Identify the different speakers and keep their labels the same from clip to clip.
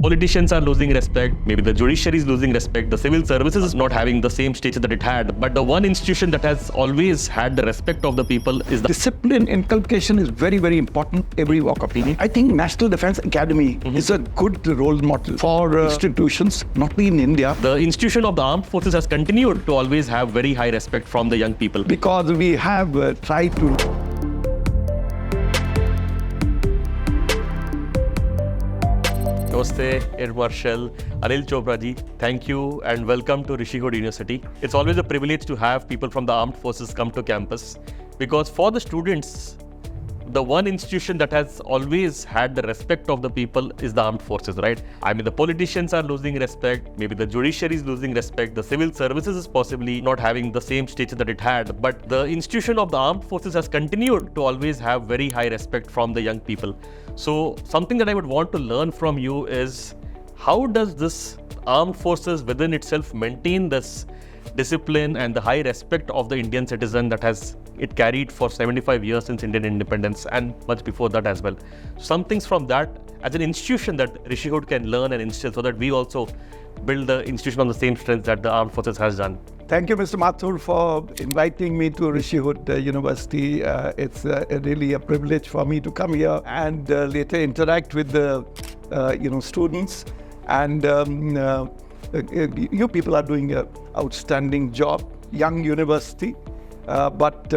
Speaker 1: Politicians are losing respect, maybe the judiciary is losing respect, the civil services is not having the same status that it had. But the one institution that has always had the respect of the people is the
Speaker 2: Discipline inculcation is very, very important every walk of life. I think National Defence Academy is a good role model for institutions, not only in India,
Speaker 1: The institution of the armed forces has continued to always have very high respect from the young people.
Speaker 2: because we have tried to.
Speaker 1: Namaste, Air Marshal Anil Chopra ji. Thank you and welcome to Retd University. It's always a privilege to have people from the armed forces come to campus because for the students, the one institution that has always had the respect of the people is the armed forces, right? I mean, the politicians are losing respect, maybe the judiciary is losing respect, the civil services is possibly not having the same status that it had, but the institution of the armed forces has continued to always have very high respect from the young people. So something that I would want to learn from you is how does this armed forces within itself maintain this discipline and the high respect of the Indian citizen that has it carried for 75 years since Indian independence and much before that as well. Some things from that as an institution that Retd can learn and instill so that we also build the institution on the same strength that the armed forces has done.
Speaker 2: Thank you, Mr. Mathur, for inviting me to Retd University. It's really a privilege for me to come here and later interact with the students. And you people are doing an outstanding job, young university. But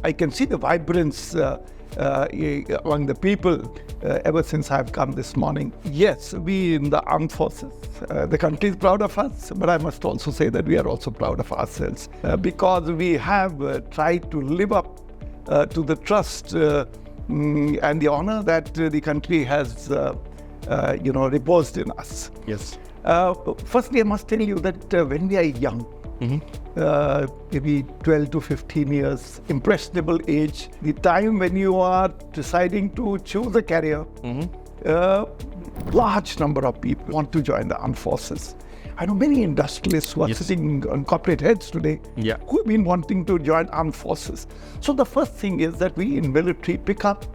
Speaker 2: I can see the vibrance among the people ever since I've come this morning. Yes, we in the armed forces, the country is proud of us, but I must also say that we are also proud of ourselves because we have tried to live up to the trust and the honor that the country has reposed in us.
Speaker 1: Yes.
Speaker 2: Firstly, I must tell you that when we are young, maybe 12 to 15 years, impressionable age, the time when you are deciding to choose a career, large number of people want to join the armed forces. I know many industrialists who are sitting on corporate heads today who have been wanting to join armed forces. So the first thing is that we in military pick up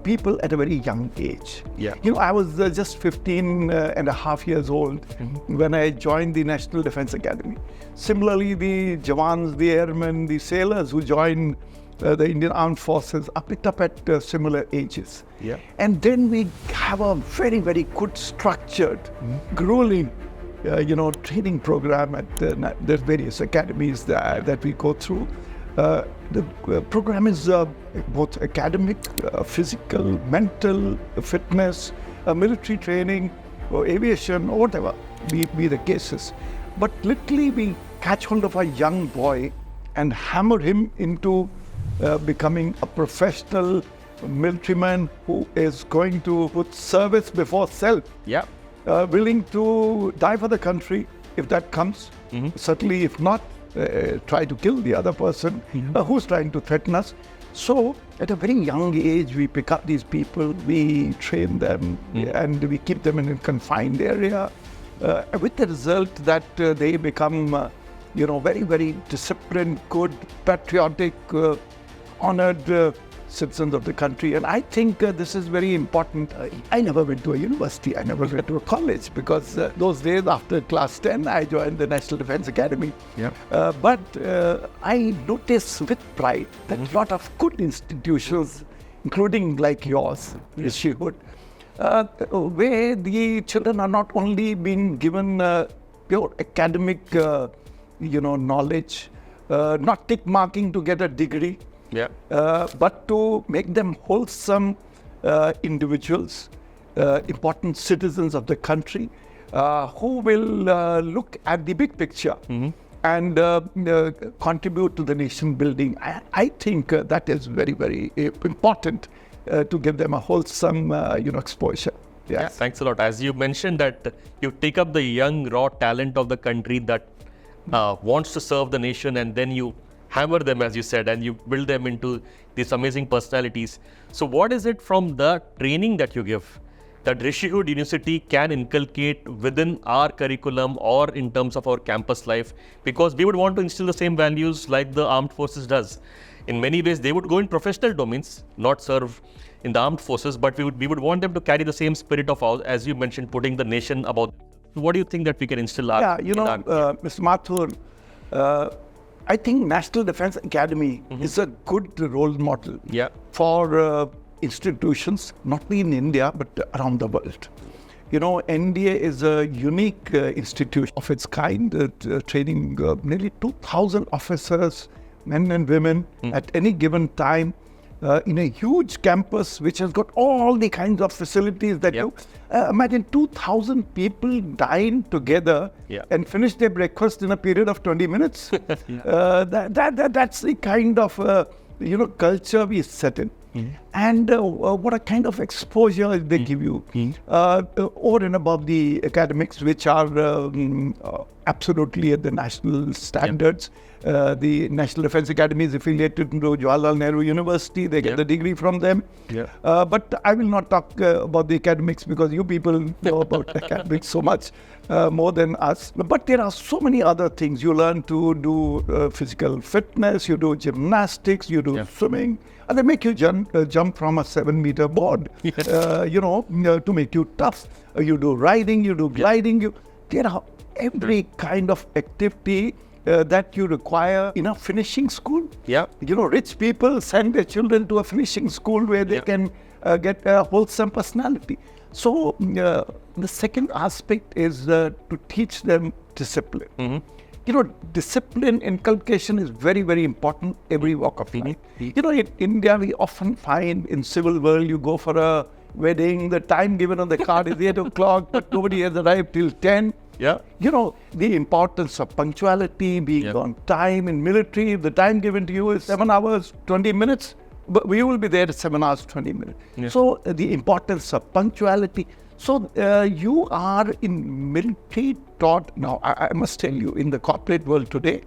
Speaker 2: people at a very young age. I was just 15 and a half years old when I joined the National Defence Academy. Similarly, the Jawans, the airmen, the sailors who join the Indian Armed Forces are picked up at similar ages. And then we have a very, very good structured, grueling training program at the various academies that we go through. The program is both academic, physical, mental, fitness, military training, or aviation, or whatever be the cases. But literally we catch hold of a young boy and hammer him into becoming a professional militaryman who is going to put service before self. Willing to die for the country if that comes. Certainly if not, try to kill the other person who's trying to threaten us. So at a very young age, we pick up these people, we train them, and we keep them in a confined area, with the result that they become, very, very disciplined, good, patriotic, honored citizens of the country. And I think this is very important. I never went to a university, I never went to a college because those days after class 10, I joined the National Defence Academy. But I notice with pride that a lot of good institutions, including like yours, Retd, where the children are not only being given pure academic knowledge, not tick marking to get a degree, but to make them wholesome individuals, important citizens of the country, who will look at the big picture and contribute to the nation building. I think that is very, very important to give them a wholesome, exposure.
Speaker 1: Thanks a lot. As you mentioned that you take up the young, raw talent of the country that wants to serve the nation and then you hammer them, as you said, and you build them into these amazing personalities. So what is it from the training that you give that Retd University can inculcate within our curriculum or in terms of our campus life? Because we would want to instill the same values like the armed forces does. In many ways, they would go in professional domains, not serve in the armed forces, but we would want them to carry the same spirit of ours, as you mentioned, putting the nation above. So what do you think that we can instill?
Speaker 2: Mr. Mathur, I think National Defense Academy is a good role model for institutions, not only in India, but around the world. NDA is a unique institution of its kind, training nearly 2,000 officers, men and women, at any given time, in a huge campus which has got all the kinds of facilities that you imagine. 2,000 people dine together and finish their breakfast in a period of 20 minutes. That's the kind of culture we set in. And what a kind of exposure they give you over and above the academics, which are absolutely at the national standards. The National Defense Academy is affiliated to Jawaharlal Nehru University. They get the degree from them. But I will not talk about the academics, because you people know about academics so much more than us. But there are so many other things. You learn to do physical fitness, you do gymnastics, you do swimming. And they make you jump from a 7-meter board, to make you tough. You do riding, you do gliding. There are every kind of activity that you require in a finishing school. Rich people send their children to a finishing school where they can get a wholesome personality. So the second aspect is to teach them discipline. Discipline inculcation is very, very important every walk of life. In India, we often find in civil world, you go for a wedding, the time given on the card is 8 o'clock, but nobody has arrived till 10. The importance of punctuality, being on time in military. If the time given to you is 7 hours, 20 minutes, but we will be there at 7 hours, 20 minutes. So the importance of punctuality. So you are in military taught. Now, I must tell you, in the corporate world today,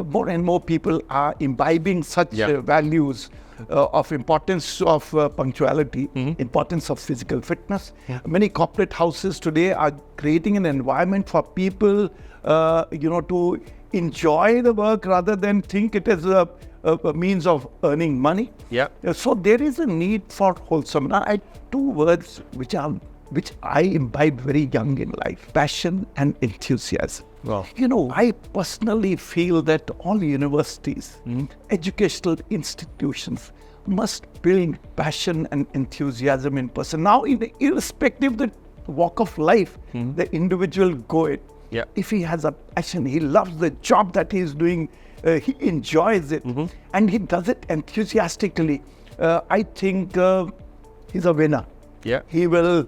Speaker 2: more and more people are imbibing such values of importance of punctuality, importance of physical fitness. Many corporate houses today are creating an environment for people, to enjoy the work rather than think it as a means of earning money. So there is a need for wholesome. Now, two words which I imbibed very young in life: passion and enthusiasm. I personally feel that all universities, educational institutions must build passion and enthusiasm in person. Now, irrespective of the walk of life, the individual go it. If he has a passion, he loves the job that he is doing, he enjoys it, and he does it enthusiastically, I think he's a winner. He will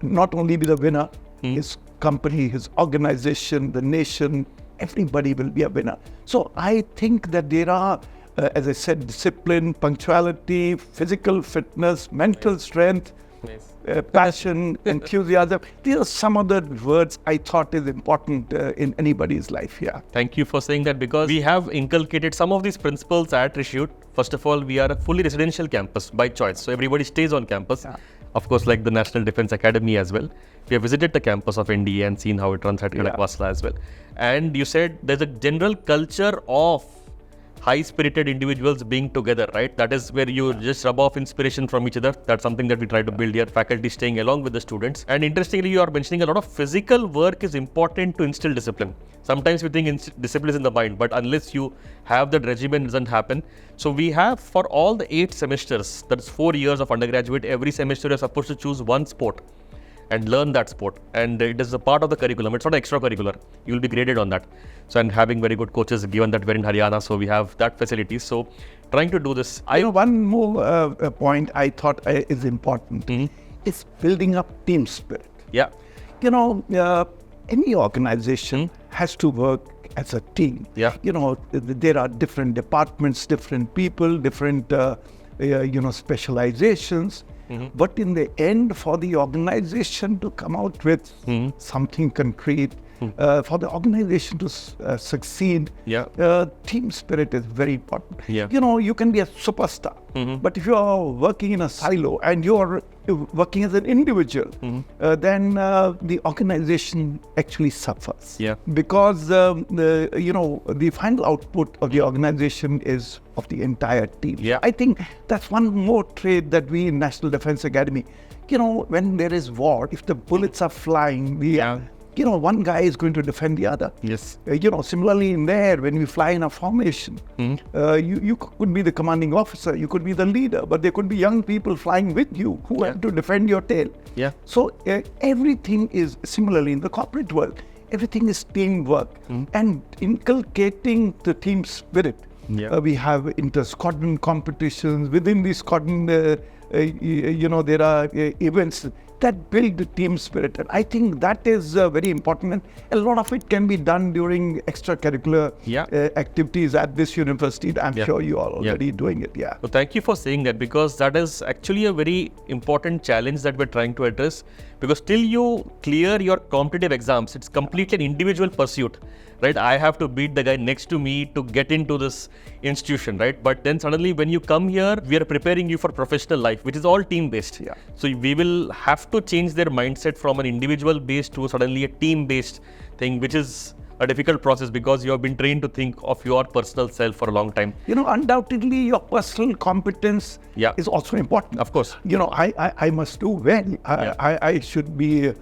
Speaker 2: not only be the winner, his company, his organization, the nation, everybody will be a winner. So I think that there are, as I said, discipline, punctuality, physical fitness, mental strength, passion, enthusiasm. These are some of the words I thought is important in anybody's life.
Speaker 1: Thank you for saying that, because we have inculcated some of these principles at Rishihood. First of all, we are a fully residential campus by choice. So everybody stays on campus. Of course, like the National Defense Academy as well. We have visited the campus of NDA and seen how it runs at Kadakwasla as well. And you said there's a general culture of high-spirited individuals being together, right? That is where you just rub off inspiration from each other. That's something that we try to build here, faculty staying along with the students. And interestingly, you are mentioning a lot of physical work is important to instill discipline. Sometimes we think discipline is in the mind, but unless you have that regimen, it doesn't happen. So we have, for all the 8 semesters, that's 4 years of undergraduate, every semester you're supposed to choose one sport and learn that sport. And it is a part of the curriculum. It's not extracurricular. You will be graded on that. So, and having very good coaches, given that we're in Haryana, so we have that facility. So trying to do this.
Speaker 2: One more point I thought is important is building up team spirit. Any organization has to work as a team. There are different departments, different people, different specializations. But in the end, for the organization to come out with something concrete, For the organization to succeed, team spirit is very important. You know, you can be a superstar, but if you are working in a silo and you're working as an individual, then the organization actually suffers. Because the final output of the organization is of the entire team. I think that's one more trait that we in National Defence Academy, you know, when there is war, if the bullets are flying, you know, one guy is going to defend the other. You know, similarly in there, when we fly in a formation, you could be the commanding officer, you could be the leader, but there could be young people flying with you who have to defend your tail. So everything is similarly in the corporate world. Everything is teamwork and inculcating the team spirit. We have inter-squadron competitions. Within the squadron, you know, there are events that build the team spirit. And I think that is very important. And a lot of it can be done during extracurricular activities at this university. I'm sure you are already doing it.
Speaker 1: So thank you for saying that, because that is actually a very important challenge that we're trying to address. Because till you clear your competitive exams, it's completely an individual pursuit, right? I have to beat the guy next to me to get into this institution, right? But then suddenly when you come here, we are preparing you for professional life, which is all team-based. So we will have to change their mindset from an individual-based to suddenly a team-based thing, which is a difficult process because you have been trained to think of your personal self for a long time.
Speaker 2: You know, undoubtedly your personal competence is also important.
Speaker 1: Of course.
Speaker 2: You know, I must do well. I should be,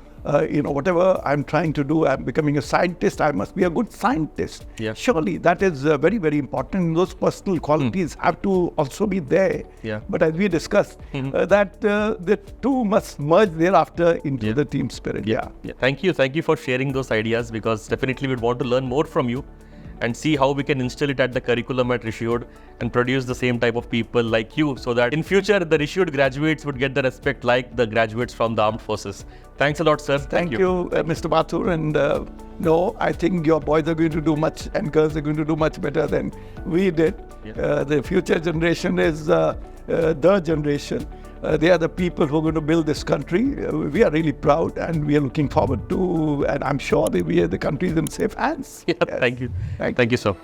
Speaker 2: you know, whatever I'm trying to do, I'm becoming a scientist, I must be a good scientist. Surely that is very, very important. Those personal qualities have to also be there. But as we discussed, that the two must merge thereafter into the team spirit.
Speaker 1: Thank you for sharing those ideas, because definitely we'd want to learn more from you and see how we can instill it at the curriculum at Rishihood and produce the same type of people like you, so that in future the Rishihood graduates would get the respect like the graduates from the armed forces. Thanks a lot, sir.
Speaker 2: Thank you, Mr. Mathur. And no, I think your boys are going to do much and girls are going to do much better than we did. The future generation is the generation. They are the people who are going to build this country. We are really proud and we are looking forward to, and I'm sure the country is in safe hands.
Speaker 1: Thank you. Thank you, sir.